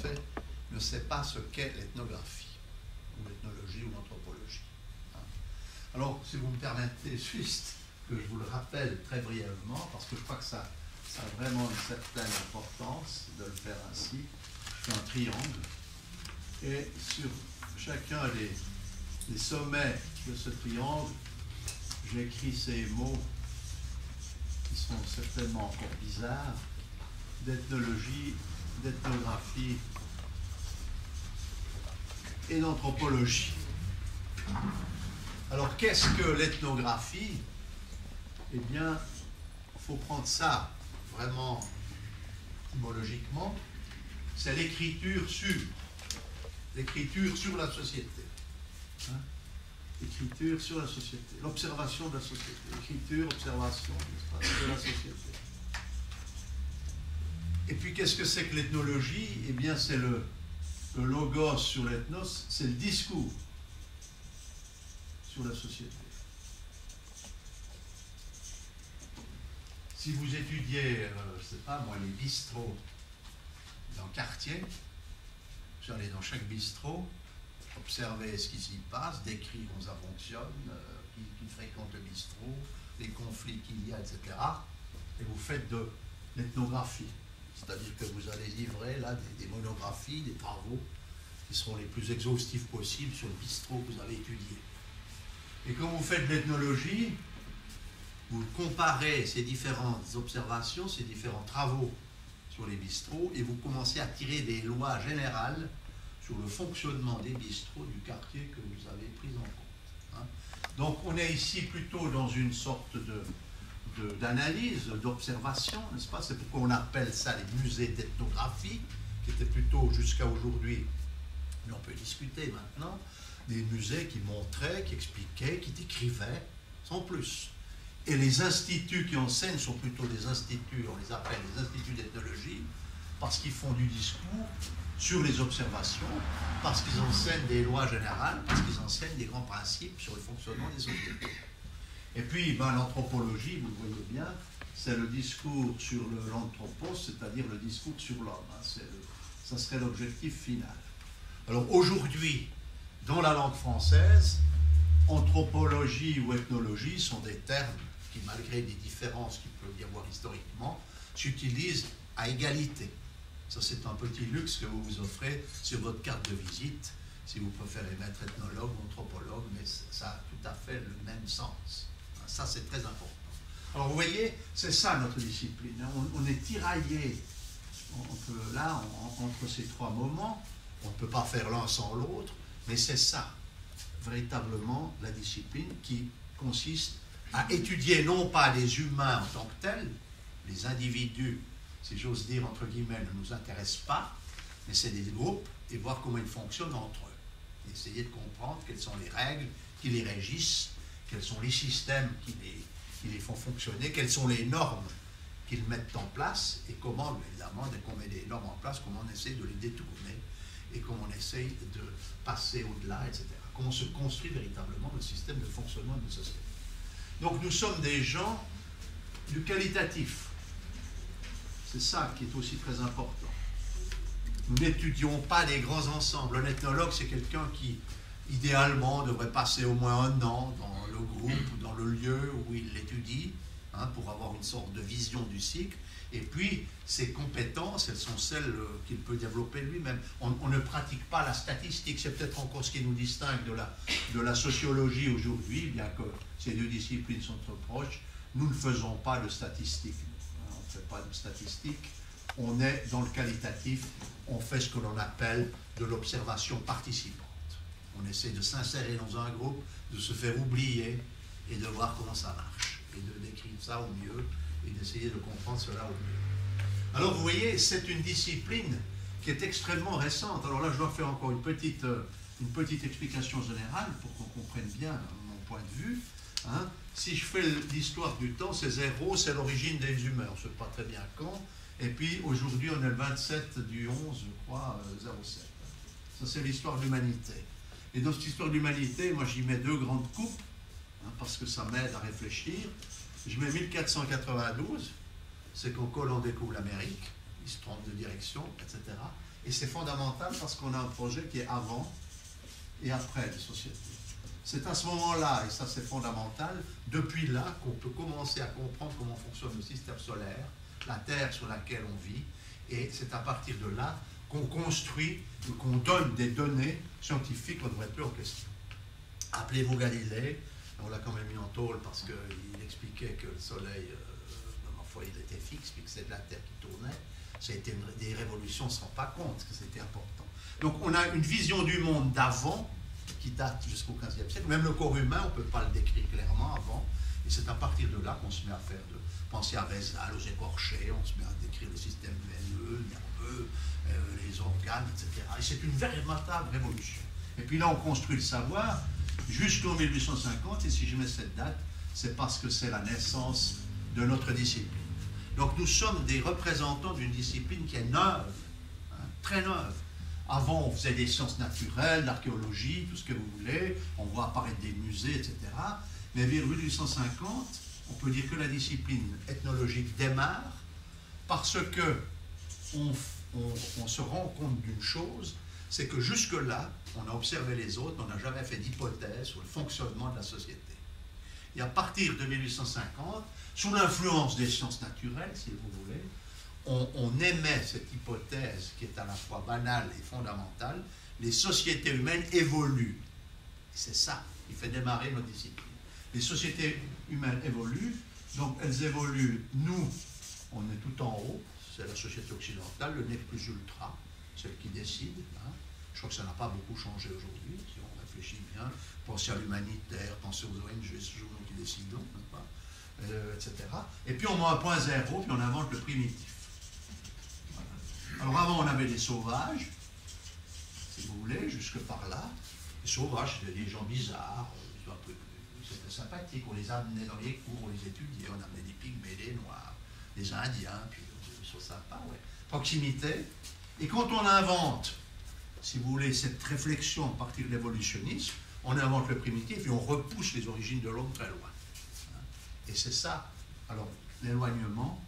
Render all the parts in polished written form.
fait, ne sait pas ce qu'est l'ethnographie, ou l'ethnologie, ou l'anthropologie. Alors, si vous me permettez juste que je vous le rappelle très brièvement, parce que je crois que ça a vraiment une certaine importance de le faire ainsi. Je fais un triangle, et sur chacun des sommets de ce triangle, j'écris ces mots qui sont certainement encore bizarres, d'ethnologie, d'ethnographie et d'anthropologie. Alors, qu'est-ce que l'ethnographie? Eh bien, il faut prendre ça vraiment étymologiquement. C'est l'écriture sur la société. Hein? L'écriture sur la société, l'observation de la société. Écriture, observation de la société. Et puis, qu'est-ce que c'est que l'ethnologie? Eh bien, c'est le logos sur l'ethnos, c'est le discours sur la société. Si vous étudiez, je ne sais pas moi, les bistrots dans le quartier, vous allez dans chaque bistrot, observer ce qui s'y passe, décrire comment ça fonctionne, qui fréquente le bistrot, les conflits qu'il y a, etc. Et vous faites de l'ethnographie. C'est-à-dire que vous allez livrer là des monographies, des travaux qui seront les plus exhaustifs possibles sur le bistrot que vous avez étudié. Et quand vous faites de l'ethnologie, vous comparez ces différentes observations, ces différents travaux sur les bistrots, et vous commencez à tirer des lois générales sur le fonctionnement des bistrots du quartier que vous avez pris en compte. Hein. Donc on est ici plutôt dans une sorte d'analyse, d'observation, n'est-ce pas? C'est pourquoi on appelle ça les musées d'ethnographie, qui étaient plutôt jusqu'à aujourd'hui, mais on peut discuter maintenant, des musées qui montraient, qui expliquaient, qui décrivaient, sans plus. Et les instituts qui enseignent sont plutôt des instituts, on les appelle les instituts d'ethnologie, parce qu'ils font du discours sur les observations, parce qu'ils enseignent des lois générales, parce qu'ils enseignent des grands principes sur le fonctionnement des sociétés. Et puis, l'anthropologie, vous le voyez bien, c'est le discours sur l'anthropos, c'est-à-dire le discours sur l'homme. Hein, ça serait l'objectif final. Alors aujourd'hui, dans la langue française, anthropologie ou ethnologie sont des termes qui, malgré des différences qu'il peut y avoir historiquement, s'utilisent à égalité. Ça, c'est un petit luxe que vous vous offrez sur votre carte de visite, si vous préférez mettre ethnologue ou anthropologue, mais ça a tout à fait le même sens. Ça, c'est très important. Alors, vous voyez, c'est ça notre discipline. On est tiraillé entre ces trois moments. On ne peut pas faire l'un sans l'autre, mais c'est ça, véritablement, la discipline qui consiste à étudier non pas les humains en tant que tels, les individus, si j'ose dire, entre guillemets, ne nous intéressent pas, mais c'est des groupes, et voir comment ils fonctionnent entre eux. Essayer de comprendre quelles sont les règles qui les régissent, quels sont les systèmes qui les font fonctionner, quelles sont les normes qu'ils mettent en place, et comment, évidemment, dès qu'on met des normes en place, comment on essaye de les détourner, et comment on essaye de passer au-delà, etc. Comment se construit véritablement le système de fonctionnement de société. Donc nous sommes des gens du qualitatif. C'est ça qui est aussi très important. Nous n'étudions pas les grands ensembles. Un ethnologue, c'est quelqu'un qui, idéalement, devrait passer au moins 1 an dans le groupe ou dans le lieu où il l'étudie, hein, pour avoir une sorte de vision du cycle. Et puis, ses compétences, elles sont celles qu'il peut développer lui-même. On ne pratique pas la statistique. C'est peut-être encore ce qui nous distingue de la sociologie aujourd'hui, bien que ces deux disciplines sont trop proches. Nous ne faisons pas de statistique. On ne fait pas de statistique. On est dans le qualitatif. On fait ce que l'on appelle de l'observation participante. On essaie de s'insérer dans un groupe, de se faire oublier et de voir comment ça marche. Et de décrire ça au mieux et d'essayer de comprendre cela au mieux. Alors vous voyez, c'est une discipline qui est extrêmement récente. Alors là, je dois faire encore une petite explication générale pour qu'on comprenne bien mon point de vue. Hein. Si je fais l'histoire du temps, c'est 0, c'est l'origine des humains. On ne sait pas très bien quand. Et puis aujourd'hui, on est le 27 du 11, je crois, 07. Ça, c'est l'histoire de l'humanité. Et dans cette histoire de l'humanité, moi, j'y mets 2 grandes coupes, hein, parce que ça m'aide à réfléchir. Je mets 1492, c'est quand Colomb découvre l'Amérique, il se trompe de direction, etc. Et c'est fondamental parce qu'on a un projet qui est avant et après les sociétés. C'est à ce moment-là, et ça c'est fondamental, depuis là qu'on peut commencer à comprendre comment fonctionne le système solaire, la Terre sur laquelle on vit, et c'est à partir de là qu'on construit, qu'on donne des données scientifiques qu'on ne devrait plus en question. Appelez-vous Galilée, on l'a quand même mis en tôle parce qu'il expliquait que le Soleil, il était fixe, puis que c'est de la Terre qui tournait. Ça a été des révolutions, on ne se rend pas compte que c'était important. Donc on a une vision du monde d'avant, qui date jusqu'au XVe siècle. Même le corps humain, on ne peut pas le décrire clairement avant. Et c'est à partir de là qu'on se met à faire penser à Vézal, aux écorchés, on se met à décrire le système veineux, nerveux, les organes, etc. Et c'est une véritable révolution. Et puis là, on construit le savoir jusqu'en 1850, et si je mets cette date, c'est parce que c'est la naissance de notre discipline. Donc nous sommes des représentants d'une discipline qui est neuve, hein, très neuve. Avant, on faisait des sciences naturelles, l'archéologie, tout ce que vous voulez, on voit apparaître des musées, etc. Mais vers 1850, on peut dire que la discipline ethnologique démarre parce que on se rend compte d'une chose, c'est que jusque-là, on a observé les autres, on n'a jamais fait d'hypothèse sur le fonctionnement de la société. Et à partir de 1850, sous l'influence des sciences naturelles, si vous voulez, on émet cette hypothèse qui est à la fois banale et fondamentale, les sociétés humaines évoluent. C'est ça qui fait démarrer notre discipline. Les sociétés humaines évoluent, donc elles évoluent, nous, on est tout en haut, c'est la société occidentale, le nec plus ultra, celle qui décide. Hein. Je crois que ça n'a pas beaucoup changé aujourd'hui, si on réfléchit bien, pensez à l'humanitaire, pensez aux ONG, c'est toujours nous qui décidons, etc. Et puis on met un point zéro, puis on invente le primitif. Alors avant, on avait les sauvages, si vous voulez, jusque par là. Les sauvages, c'était des gens bizarres, c'était sympathique, on les amenait dans les cours, on les étudiait, on amenait des pygmées, des noirs, des indiens, puis des choses sympas, ouais. Proximité. Et quand on invente, si vous voulez, cette réflexion à partir de l'évolutionnisme, on invente le primitif et on repousse les origines de l'homme très loin. Et c'est ça, alors, l'éloignement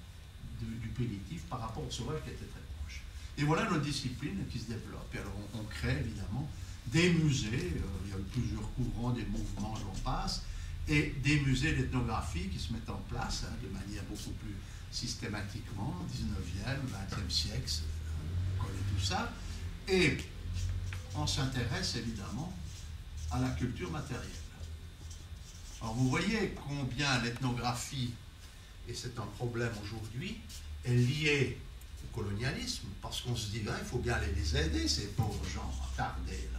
du primitif par rapport au sauvage qui était très proche. Et voilà notre discipline qui se développe. Et alors on crée évidemment des musées, il y a eu plusieurs courants, des mouvements, j'en passe, et des musées d'ethnographie qui se mettent en place de manière beaucoup plus systématiquement, 19e, 20e siècle, on connaît tout ça, et on s'intéresse évidemment à la culture matérielle. Alors vous voyez combien l'ethnographie, et c'est un problème aujourd'hui, est liée au colonialisme, parce qu'on se dit, il faut bien aller les aider, ces pauvres gens attardés là,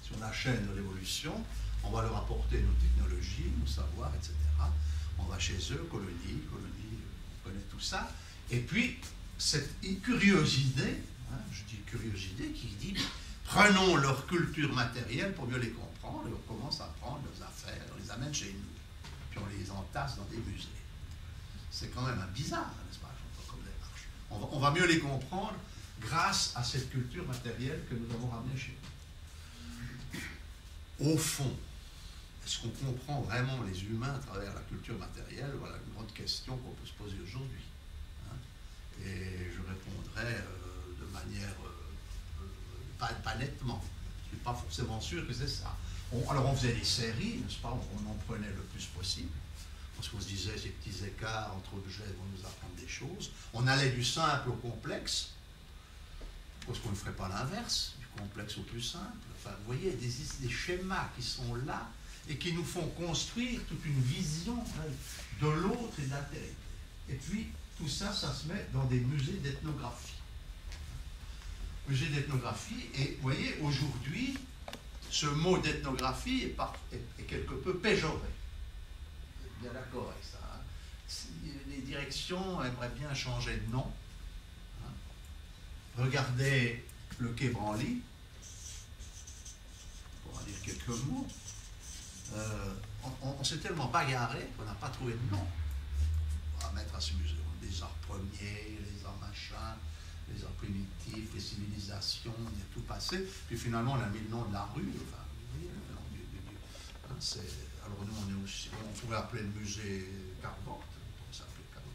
sur la chaîne de l'évolution, on va leur apporter nos technologies, nos savoirs, etc. On va chez eux, colonie, on connaît tout ça, et puis cette curieuse idée, je dis curieuse idée, qui dit, prenons leur culture matérielle pour mieux les comprendre, et on commence à prendre leurs affaires, on les amène chez nous, puis on les entasse dans des musées. C'est quand même bizarre, n'est-ce pas, comme démarche. On va mieux les comprendre grâce à cette culture matérielle que nous avons ramenée chez nous. Au fond, est-ce qu'on comprend vraiment les humains à travers la culture matérielle? Voilà une grande question qu'on peut se poser aujourd'hui. Hein. Et je répondrai de manière pas nettement. Je ne suis pas forcément sûr que c'est ça. Alors on faisait des séries, n'est-ce pas, on en prenait le plus possible, parce qu'on se disait ces petits écarts entre objets vont nous apprendre des choses. On allait du simple au complexe, parce qu'on ne ferait pas l'inverse, du complexe au plus simple. Enfin, vous voyez, des schémas qui sont là et qui nous font construire toute une vision de l'autre et de la terre. Et puis, tout ça, ça se met dans des musées d'ethnographie. Musée d'ethnographie, et vous voyez, aujourd'hui, ce mot d'ethnographie est quelque peu péjoré. Vous êtes bien d'accord avec ça. Hein? Les directions aimeraient bien changer de nom. Hein? Regardez le quai Branly, pour en dire quelques mots. On s'est tellement bagarré qu'on n'a pas trouvé de nom à mettre à ce musée. Les arts premiers, les arts machins, les arts primitifs, les civilisations, on y a tout passé. Puis finalement, on a mis le nom de la rue. Enfin, vous voyez, le nom du alors nous, on pourrait appeler le musée Carvente. On s'appelait Carvente.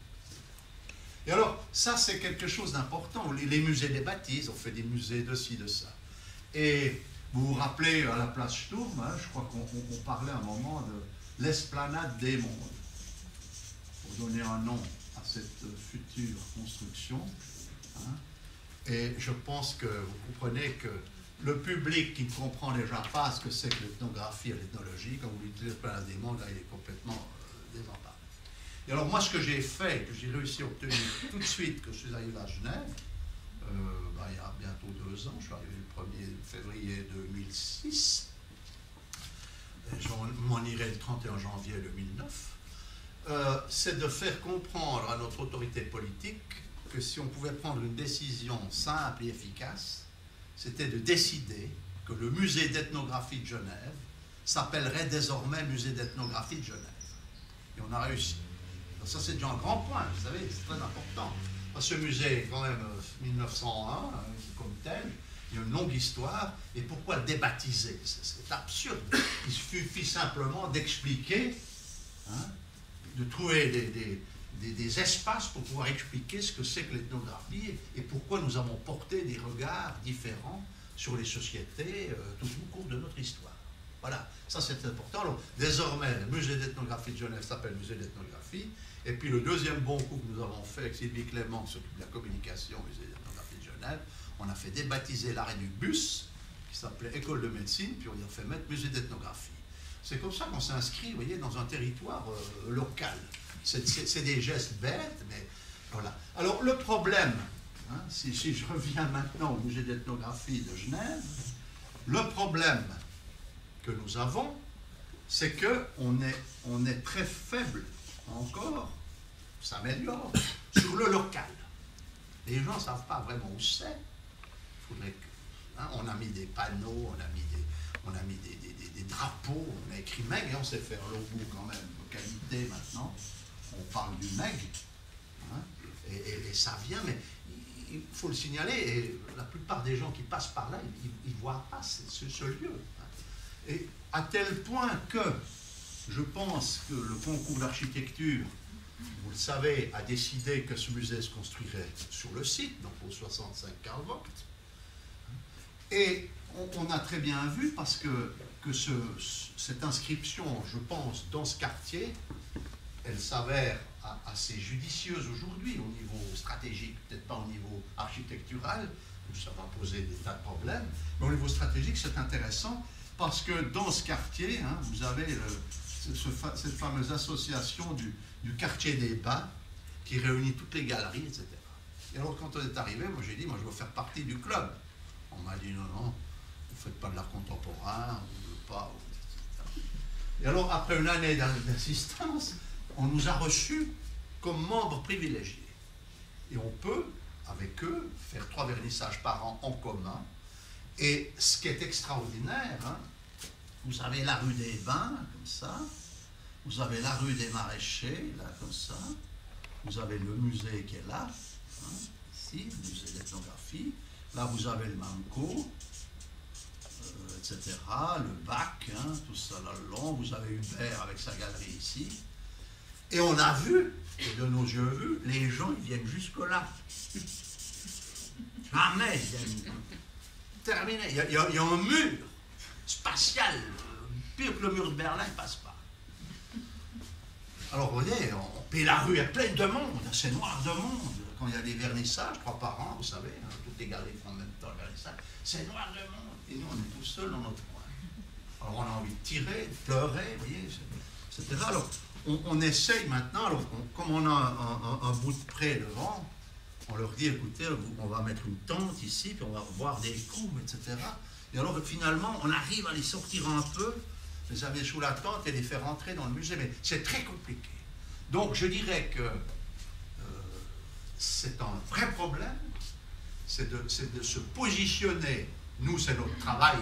Et alors, ça, c'est quelque chose d'important. Les musées des baptises, on fait des musées de ci, de ça. Et vous vous rappelez, à la place Sturm, hein, je crois qu'on parlait un moment de l'esplanade des mondes. Pour donner un nom à cette future construction. Hein. Et je pense que vous comprenez que le public qui ne comprend déjà pas ce que c'est que l'ethnographie et l'ethnologie, quand vous lui dites l'esplanade des mondes, là, il est complètement désemparé. Et alors moi, ce que j'ai fait, que j'ai réussi à obtenir tout de suite que je suis arrivé à Genève, il y a bientôt 2 ans, je suis arrivé le 1er février 2006, et je m'en irai le 31 janvier 2009, c'est de faire comprendre à notre autorité politique que si on pouvait prendre une décision simple et efficace, c'était de décider que le musée d'ethnographie de Genève s'appellerait désormais musée d'ethnographie de Genève. Et on a réussi. Donc ça, c'est déjà un grand point, vous savez, c'est très important. Parce que ce musée est quand même 1901, comme tel, il y a une longue histoire, et pourquoi le débaptiser? C'est absurde. Il suffit simplement d'expliquer, hein, de trouver des espaces pour pouvoir expliquer ce que c'est que l'ethnographie et pourquoi nous avons porté des regards différents sur les sociétés tout au cours de notre histoire. Voilà, ça c'est important. Alors, désormais, le musée d'ethnographie de Genève s'appelle musée d'ethnographie. Et puis le deuxième bon coup que nous avons fait avec Sylvie Clément, qui s'occupe de la communication au musée d'ethnographie de Genève, on a fait débaptiser l'arrêt du bus, qui s'appelait École de médecine, puis on y a fait mettre musée d'ethnographie. C'est comme ça qu'on s'inscrit, vous voyez, dans un territoire local. C'est des gestes bêtes, mais voilà. Alors le problème, hein, si je reviens maintenant au musée d'ethnographie de Genève, le problème que nous avons, c'est qu'on est très faible encore, s'améliore, sur le local. Les gens ne savent pas vraiment où c'est. Il faudrait que, hein, on a mis des panneaux, on a mis des drapeaux, on a écrit Meg et on sait faire le bout quand même, localité maintenant. On parle du Meg, hein, et ça vient, mais il faut le signaler, et la plupart des gens qui passent par là, ils ne voient pas ce lieu. Hein. Et à tel point que je pense que le concours d'architecture, vous le savez, a décidé que ce musée se construirait sur le site, donc au 65 Karl Vogt. Et on a très bien vu, parce que cette inscription, je pense, dans ce quartier, elle s'avère assez judicieuse aujourd'hui au niveau stratégique, peut-être pas au niveau architectural, où ça va poser des tas de problèmes, mais au niveau stratégique, c'est intéressant, parce que dans ce quartier, hein, vous avez cette fameuse association du quartier des Bains, qui réunit toutes les galeries, etc. Et alors, quand on est arrivé, moi j'ai dit, moi je veux faire partie du club. On m'a dit, non, vous ne faites pas de l'art contemporain, on ne veut pas, etc. Et alors, après une année d'assistance, on nous a reçus comme membres privilégiés. Et on peut, avec eux, faire 3 vernissages par an en commun. Et ce qui est extraordinaire, hein, vous avez la rue des Bains, comme ça. Vous avez la rue des Maraîchers, là, comme ça. Vous avez le musée qui est là, hein, ici, le musée d'ethnographie. Là, vous avez le Manco, etc. Le Bac, hein, tout ça là le long. Vous avez Hubert avec sa galerie ici. Et on a vu, et de nos yeux vus, les gens, ils viennent jusque-là. Jamais ils viennent. Terminé. Il y a un mur spatial, pire que le mur de Berlin, il ne passe pas. Alors, vous voyez, puis la rue est pleine de monde, c'est noir de monde. Quand il y a des vernissages, 3 par an, vous savez, hein, toutes les galeries font en même temps le vernissage, c'est noir de monde. Et nous, on est tout seuls dans notre coin. Alors, on a envie de tirer, de pleurer, vous voyez, etc. Alors, on essaye maintenant, alors, comme on a un bout de pré devant, on leur dit, écoutez, on va mettre une tente ici, puis on va revoir des coups, etc. Et alors, finalement, on arrive à les sortir un peu, les amener sous la tente et les faire rentrer dans le musée, mais c'est très compliqué. Donc, je dirais que c'est un vrai problème, c'est de se positionner, nous, c'est notre travail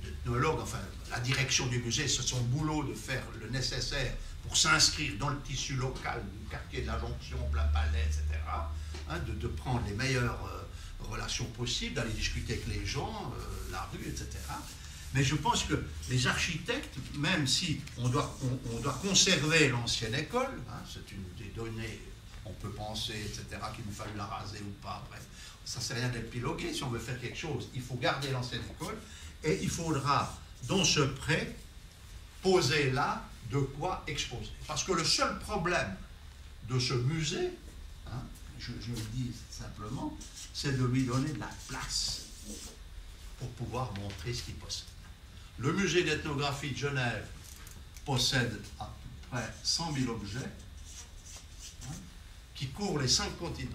d'ethnologue, enfin, la direction du musée, c'est son boulot de faire le nécessaire pour s'inscrire dans le tissu local du quartier de la Jonction, Plein Palais, etc., hein, de prendre les meilleures relations possibles, d'aller discuter avec les gens, la rue, etc. Mais je pense que les architectes, même si on doit conserver l'ancienne école, hein, c'est une des données, on peut penser, etc., qu'il nous fallu la raser ou pas, bref, ça ne sert à rien d'épiloguer. Si on veut faire quelque chose, il faut garder l'ancienne école, et il faudra, dans ce prêt, poser là de quoi exposer. Parce que le seul problème de ce musée, hein, je le dis simplement, c'est de lui donner de la place pour pouvoir montrer ce qu'il possède. Le musée d'ethnographie de Genève possède à peu près 100 000 objets, hein, qui couvrent les 5 continents.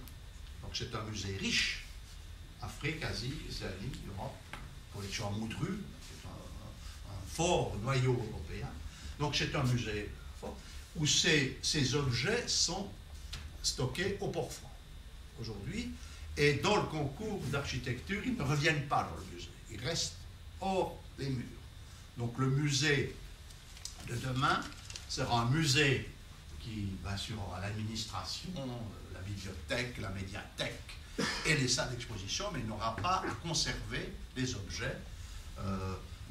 Donc c'est un musée riche, Afrique, Asie, Océanie, Europe, collection en Moudru, c'est un fort noyau européen. Donc c'est un musée fort, où ces objets sont stockés au Port-Franc aujourd'hui, et dans le concours d'architecture, ils ne reviennent pas dans le musée, ils restent hors des murs. Donc le musée de demain sera un musée qui, bien sûr, aura l'administration, la bibliothèque, la médiathèque et les salles d'exposition, mais il n'aura pas à conserver les objets.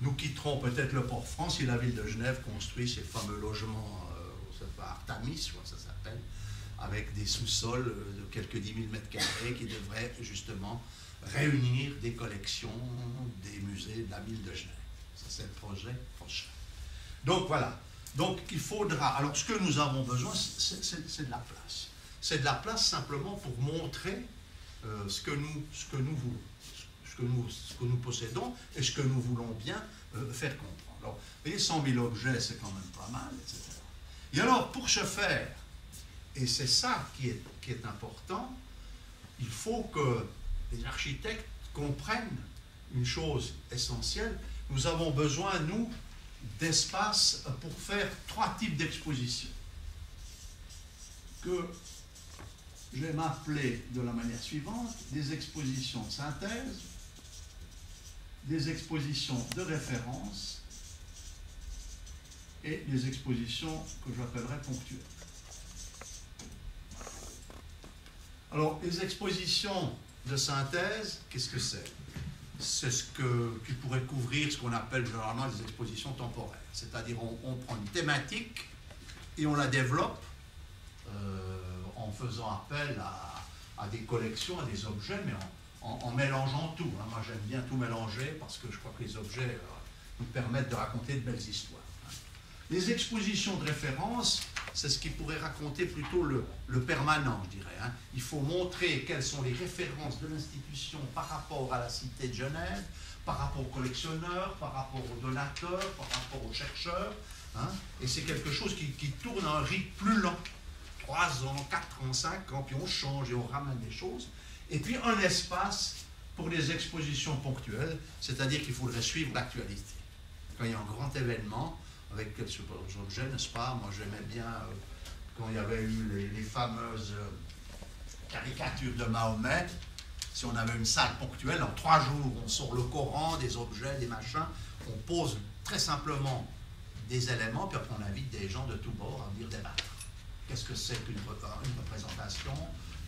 Nous quitterons peut-être le Port-Franc si la ville de Genève construit ces fameux logements, Artamis, je crois que ça s'appelle, avec des sous-sols de quelques 10 000 mètres carrés qui devraient justement réunir des collections des musées de la ville de Genève. Ça, c'est le projet prochain. Donc voilà. Donc il faudra. Alors ce que nous avons besoin, c'est de la place. C'est de la place simplement pour montrer ce que nous voulons, ce que nous possédons et ce que nous voulons bien faire comprendre. Alors, vous voyez, 100 000 objets, c'est quand même pas mal, etc. Et alors, pour ce faire, et c'est ça qui est important, il faut que les architectes comprennent une chose essentielle. Nous avons besoin, nous, d'espace pour faire 3 types d'expositions que je vais m'appeler de la manière suivante: des expositions de synthèse, des expositions de référence et des expositions que j'appellerais ponctuelles. Alors, les expositions de synthèse, qu'est-ce que c'est? C'est ce qui pourrait couvrir ce qu'on appelle généralement des expositions temporaires. C'est-à-dire, on prend une thématique et on la développe en faisant appel à des collections, à des objets, mais en mélangeant tout. Hein. Moi, j'aime bien tout mélanger parce que je crois que les objets nous permettent de raconter de belles histoires. Hein. Les expositions de référence, c'est ce qui pourrait raconter plutôt le permanent, je dirais. Hein. Il faut montrer quelles sont les références de l'institution par rapport à la cité de Genève, par rapport aux collectionneurs, par rapport aux donateurs, par rapport aux chercheurs. Hein. Et c'est quelque chose qui tourne à un rythme plus lent. 3 ans, 4 ans, 5 ans, puis on change et on ramène des choses. Et puis un espace pour les expositions ponctuelles, c'est-à-dire qu'il faudrait suivre l'actualité. Quand il y a un grand événement, avec quelques objets, n'est-ce pas? Moi, j'aimais bien quand il y avait eu les fameuses caricatures de Mahomet. Si on avait une salle ponctuelle, en 3 jours, on sort le Coran, des objets, des machins, on pose très simplement des éléments, puis après on invite des gens de tous bords à venir débattre. Qu'est-ce que c'est qu'une représentation?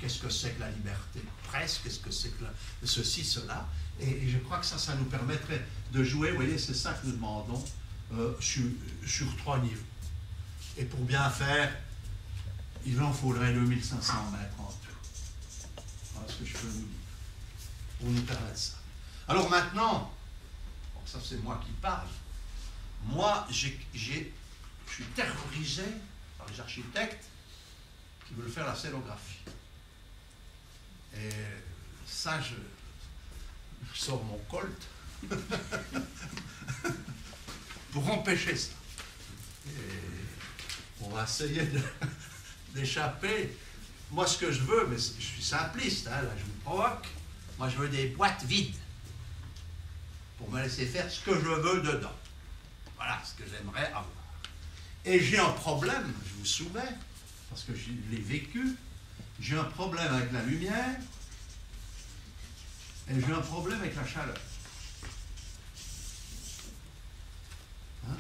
Qu'est-ce que c'est que la liberté de presse? Qu'est-ce que c'est que ceci, cela? Et je crois que ça nous permettrait de jouer, vous voyez, c'est ça que nous demandons, sur 3 niveaux. Et pour bien faire, il en faudrait 2500 mètres en tout. Voilà ce que je peux vous dire, pour nous permettre ça. Alors maintenant, bon, ça c'est moi qui parle, moi je suis terrorisé par les architectes qui veulent faire la scénographie. Et ça, je sors mon colt pour empêcher ça. Et on va essayer d'échapper. Moi, ce que je veux, mais je suis simpliste, hein, là, je vous provoque. Moi, je veux des boîtes vides pour me laisser faire ce que je veux dedans. Voilà ce que j'aimerais avoir. Et j'ai un problème, je vous soumets, parce que je l'ai vécu, j'ai un problème avec la lumière et j'ai un problème avec la chaleur. Hein?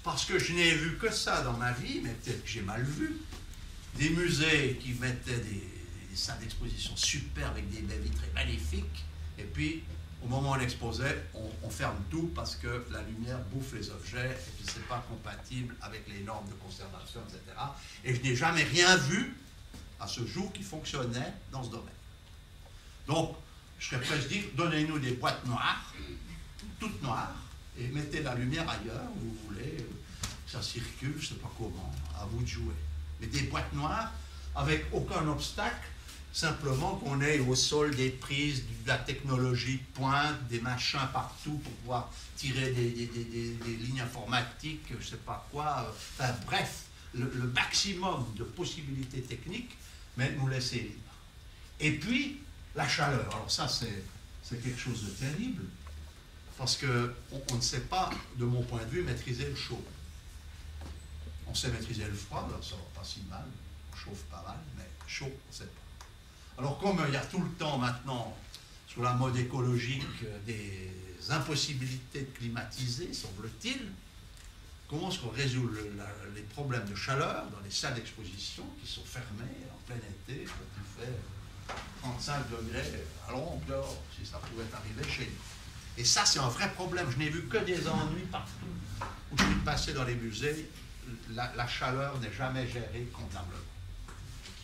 Parce que je n'ai vu que ça dans ma vie, mais peut-être que j'ai mal vu. Des musées qui mettaient des salles d'exposition super avec des baies vitrées magnifiques, et puis au moment où on exposait, on ferme tout parce que la lumière bouffe les objets et puis c'est pas compatible avec les normes de conservation, etc. Et je n'ai jamais rien vu à ce jour qui fonctionnait dans ce domaine. Donc, je serais presque dire, donnez-nous des boîtes noires, toutes noires, et mettez la lumière ailleurs où vous voulez, ça circule, je ne sais pas comment, à vous de jouer. Mais des boîtes noires avec aucun obstacle, simplement qu'on ait au sol des prises, de la technologie de pointe, des machins partout pour pouvoir tirer des lignes informatiques, je ne sais pas quoi. Enfin bref, le maximum de possibilités techniques, mais nous laisser libres. Et puis, la chaleur. Alors ça, c'est quelque chose de terrible, parce qu'on ne sait pas, de mon point de vue, maîtriser le chaud. On sait maîtriser le froid, alors ça va pas si mal, on chauffe pas mal, mais chaud, on ne sait pas. Alors comme il y a tout le temps maintenant, sur la mode écologique, des impossibilités de climatiser, semble-t-il, comment est-ce qu'on résout les problèmes de chaleur dans les salles d'exposition qui sont fermées en plein été, quand il fait 35 degrés à l'ombre dehors, si ça pouvait arriver chez nous. Et ça, c'est un vrai problème. Je n'ai vu que des ennuis partout. Où je suis passé dans les musées, la chaleur n'est jamais gérée convenablement.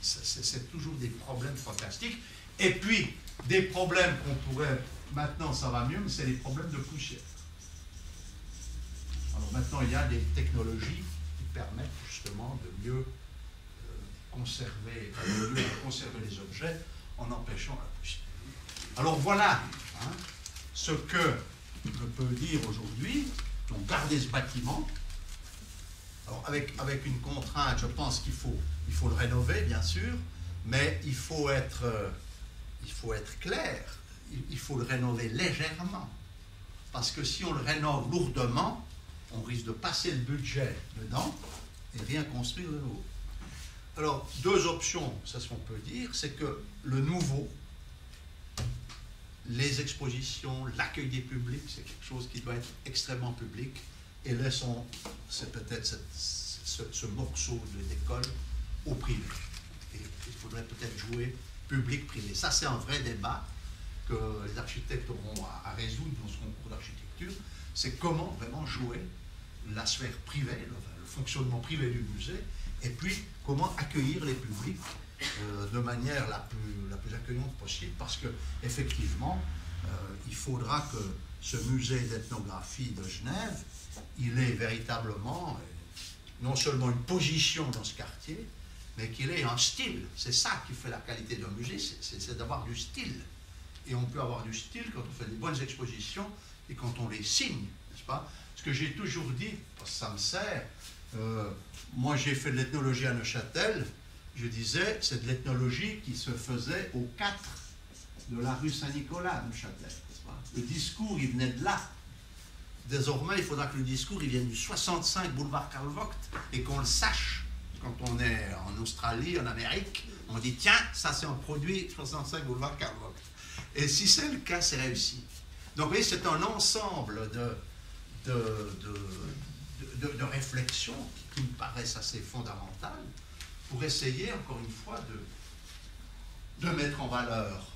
C'est toujours des problèmes fantastiques. Et puis, des problèmes qu'on pourrait... Maintenant, ça va mieux, mais c'est les problèmes de poussière. Alors maintenant, il y a des technologies qui permettent justement de mieux conserver les objets en empêchant la poussière. Alors voilà ce que je peux dire aujourd'hui. Donc, garder ce bâtiment. Alors, avec une contrainte, je pense qu'il faut le rénover, bien sûr, mais il faut être clair, il faut le rénover légèrement. Parce que si on le rénove lourdement, on risque de passer le budget dedans et rien construire de nouveau. Alors, deux options, c'est ce qu'on peut dire, c'est que le nouveau, les expositions, l'accueil des publics, c'est quelque chose qui doit être extrêmement public. Et laissons, c'est peut-être ce morceau d'école au privé. Et il faudrait peut-être jouer public-privé. Ça, c'est un vrai débat que les architectes auront à résoudre dans ce concours d'architecture. C'est comment vraiment jouer la sphère privée, le fonctionnement privé du musée, et puis comment accueillir les publics de manière la plus accueillante possible, parce que effectivement, il faudra que ce musée d'ethnographie de Genève, il ait véritablement non seulement une position dans ce quartier, mais qu'il ait un style. C'est ça qui fait la qualité d'un musée, c'est d'avoir du style. Et on peut avoir du style quand on fait des bonnes expositions et quand on les signe, n'est-ce pas? Ce que j'ai toujours dit, parce que ça me sert, moi j'ai fait de l'ethnologie à Neuchâtel, je disais, c'est de l'ethnologie qui se faisait au 4 de la rue Saint-Nicolas à Neuchâtel, n'est-ce pas? Le discours, il venait de là. Désormais, il faudra que le discours il vienne du 65 boulevard Karl Vogt et qu'on le sache. Quand on est en Australie, en Amérique, on dit tiens, ça c'est un produit 65 boulevard Karl Vogt. Et si c'est le cas, c'est réussi. Donc, vous voyez, c'est un ensemble de réflexions qui me paraissent assez fondamentales pour essayer, encore une fois, de mettre en valeur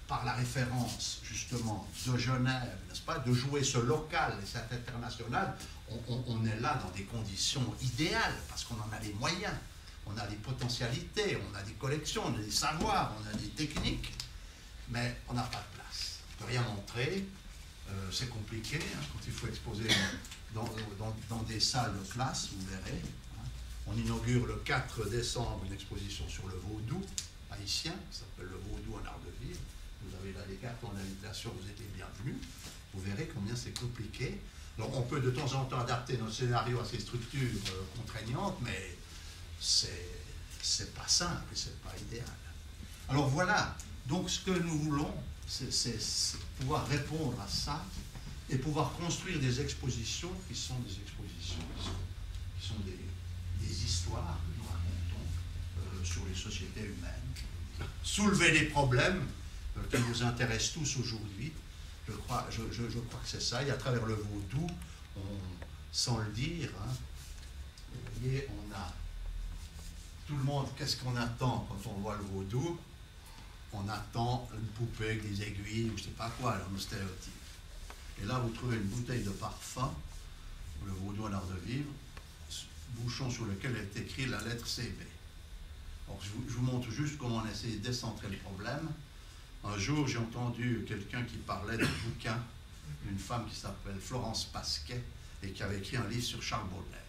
par la référence, justement, de Genève, n'est-ce pas, de jouer ce local et cet international, on est là dans des conditions idéales, parce qu'on en a les moyens, on a les potentialités, on a des collections, on a des savoirs, on a des techniques, mais on n'a pas de place. On ne peut rien montrer, c'est compliqué, quand il faut exposer dans des salles de classe, vous verrez. On inaugure le 4 décembre une exposition sur le vaudou haïtien, qui s'appelle le vaudou en Ardeville. Vous avez là les cartes en invitation, vous êtes les bienvenus. Vous verrez combien c'est compliqué. Donc on peut de temps en temps adapter notre scénario à ces structures contraignantes, mais c'est pas simple et c'est pas idéal. Alors voilà, donc ce que nous voulons, c'est pouvoir répondre à ça et pouvoir construire des expositions qui sont des expositions, qui sont des histoires que nous racontons sur les sociétés humaines, soulever des problèmes qui nous intéressent tous aujourd'hui. Je crois que c'est ça, et à travers le vaudou, sans le dire, vous voyez, on a tout le monde, qu'est-ce qu'on attend quand on voit le vaudou? on attend une poupée avec des aiguilles ou je ne sais pas quoi, alors, nos stéréotypes. Et là, vous trouvez une bouteille de parfum, le vaudou en art de vivre, bouchon sur lequel est écrit la lettre CB. Alors, je vous montre juste comment on essaie de décentrer le problème. Un jour, j'ai entendu quelqu'un qui parlait d'un bouquin d'une femme qui s'appelle Florence Pasquet et qui avait écrit un livre sur Charles Baudelaire.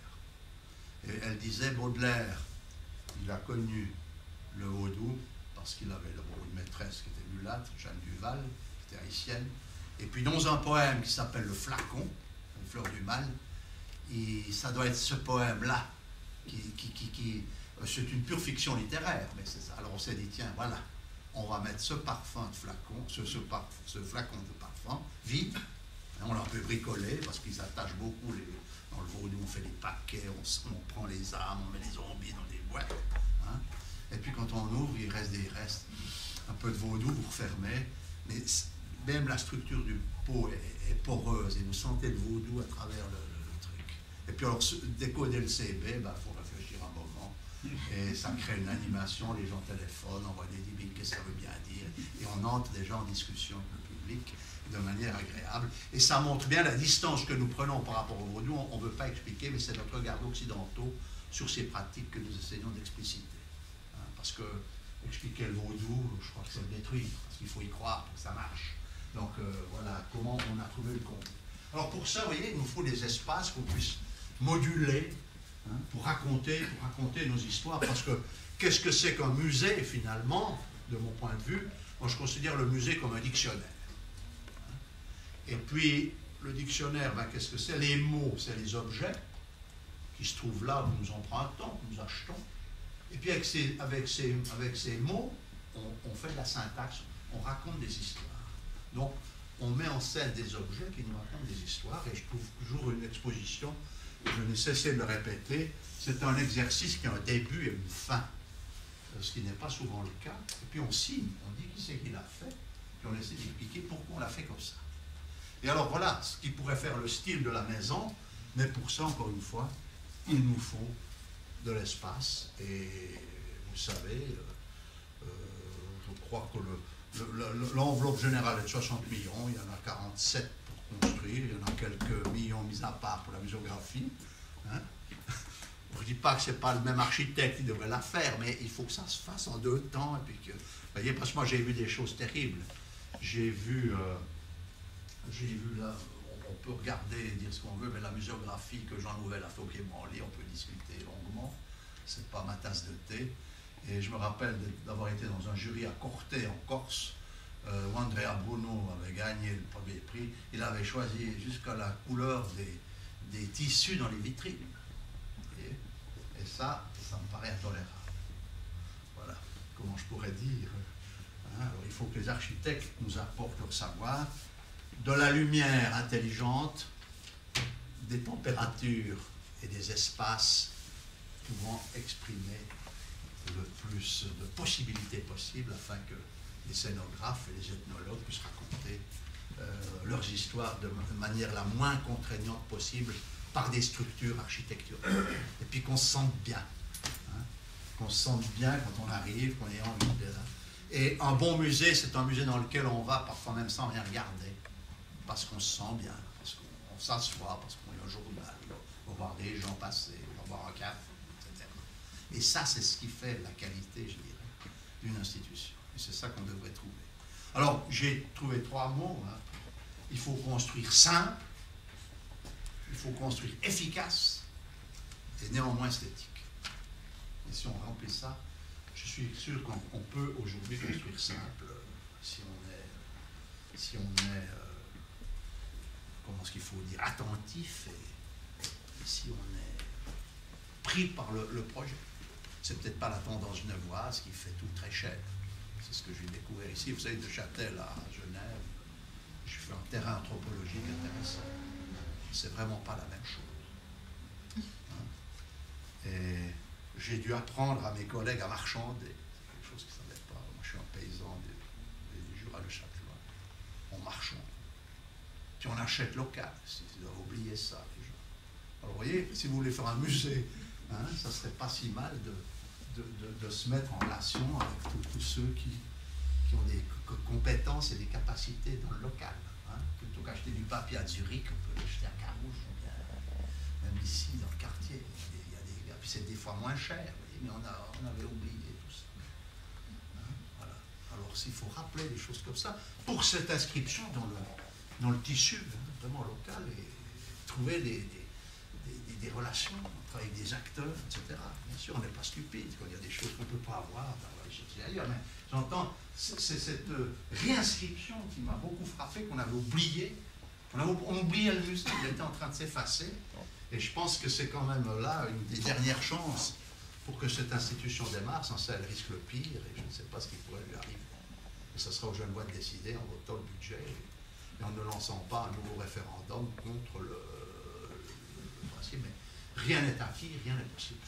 Et elle disait, Baudelaire, il a connu le vaudou parce qu'il avait une maîtresse qui était mulâtre, Jeanne Duval, qui était haïtienne. Et puis dans un poème qui s'appelle Le Flacon, une fleur du mal, ça doit être ce poème-là c'est une pure fiction littéraire, mais c'est ça. Alors on s'est dit, tiens, voilà, on va mettre ce parfum de flacon, ce flacon de parfum vide, hein, on l'a un peu bricolé parce qu'ils attachent beaucoup dans le vaudou, on fait des paquets, on prend les âmes, on met les zombies dans des boîtes, hein, et puis quand on ouvre, il reste un peu de vaudou, vous refermez, mais même la structure du pot est poreuse et vous sentez le vaudou à travers le truc. Et puis alors, décoder le CB, il faut réfléchir un moment. Et ça crée une animation, les gens téléphonent, envoient des débits, qu'est-ce que ça veut bien dire, et on entre déjà en discussion avec le public de manière agréable. Et ça montre bien la distance que nous prenons par rapport au vaudou. On ne veut pas expliquer, mais c'est notre regard occidentaux sur ces pratiques que nous essayons d'expliciter. Hein, parce que expliquer le vaudou, je crois que c'est le détruire, parce qu'il faut y croire pour que ça marche. Donc voilà comment on a trouvé le compte. Alors pour ça, vous voyez, il nous faut des espaces qu'on puisse moduler, hein, pour raconter nos histoires, parce que qu'est-ce que c'est qu'un musée finalement, de mon point de vue? Moi je considère le musée comme un dictionnaire. Et puis le dictionnaire, qu'est-ce que c'est? Les mots, c'est les objets qui se trouvent là où nous empruntons, où nous achetons. Et puis avec ces mots, on fait de la syntaxe, on raconte des histoires. Donc on met en scène des objets qui nous racontent des histoires, et je trouve toujours une exposition, je n'ai cessé de le répéter, c'est un exercice qui a un début et une fin, ce qui n'est pas souvent le cas. Et puis on signe, on dit qui c'est qui l'a fait, puis on essaie d'expliquer pourquoi on l'a fait comme ça. Et alors voilà, ce qui pourrait faire le style de la maison, mais pour ça, encore une fois, il nous faut de l'espace. Et vous savez, je crois que l'enveloppe générale est de 60 millions, il y en a 47 pour construire, il y en a quelques millions mis à part pour la muséographie. Hein. Je ne dis pas que ce n'est pas le même architecte qui devrait la faire, mais il faut que ça se fasse en 2 temps. Et puis que, vous voyez, parce que moi j'ai vu des choses terribles. J'ai vu là, on peut regarder et dire ce qu'on veut, mais la muséographie que Jean Nouvel a fait au Quai Branly, on peut discuter longuement, c'est pas ma tasse de thé. Et je me rappelle d'avoir été dans un jury à Corté, en Corse, où Andrea Bruno avait gagné le premier prix. Il avait choisi jusqu'à la couleur des tissus dans les vitrines. Et ça me paraît intolérable. Voilà, comment je pourrais dire. Hein, alors, il faut que les architectes nous apportent leur savoir, de la lumière intelligente, des températures et des espaces pouvant exprimer le plus de possibilités possibles afin que les scénographes et les ethnologues puissent raconter leurs histoires de manière la moins contraignante possible par des structures architecturales. Et puis qu'on se sente bien. Hein, qu'on se sente bien quand on arrive, qu'on ait envie de là. Et un bon musée, c'est un musée dans lequel on va parfois même sans rien regarder, parce qu'on se sent bien, parce qu'on s'assoit, parce qu'on lit un journal, on va voir des gens passer, on va boire un café, etc. Et ça, c'est ce qui fait la qualité, je dirais, d'une institution. Et c'est ça qu'on devrait trouver. Alors, j'ai trouvé 3 mots. Hein. Il faut construire simple, il faut construire efficace, et néanmoins esthétique. Et si on remplit ça, je suis sûr qu'on peut aujourd'hui construire simple, si on est comment est-ce qu'il faut dire, attentif, et si on est pris par le projet. C'est peut-être pas la tendance genevoise qui fait tout très cher. C'est ce que j'ai découvert ici. Vous savez, de Châtel à Genève, je fais un terrain anthropologique intéressant. C'est vraiment pas la même chose. Hein? Et j'ai dû apprendre à mes collègues à marchander. C'est quelque chose qui ne savait pas. Moi, je suis un paysan du Jura-le-Châtelois. On marchande. Puis on achète local. Ils doivent oublier ça, les gens. Alors, vous voyez, si vous voulez faire un musée, hein, ça ne serait pas si mal de se mettre en relation avec tous ceux qui qui ont des compétences et des capacités dans le local. Hein. Plutôt qu'acheter du papier à Zurich, on peut l'acheter à Carouge, même ici dans le quartier. Puis c'est des fois moins cher, mais on avait oublié tout ça. Hein, voilà. Alors s'il faut rappeler des choses comme ça, pour cette inscription dans le tissu vraiment local, et trouver des relations avec des acteurs, etc. Bien sûr, on n'est pas stupide, quand il y a des choses qu'on ne peut pas avoir, on va les chercher ailleurs, mais j'entends, c'est cette réinscription qui m'a beaucoup frappé, qu'on avait oublié. On oubliait le musée, il était en train de s'effacer. Et je pense que c'est quand même là une des dernières chances pour que cette institution démarre. Sans ça, elle risque le pire, et je ne sais pas ce qui pourrait lui arriver. Et ce sera aux jeunes voix de décider en votant le budget et en ne lançant pas un nouveau référendum contre le principe. Mais rien n'est acquis, rien n'est possible.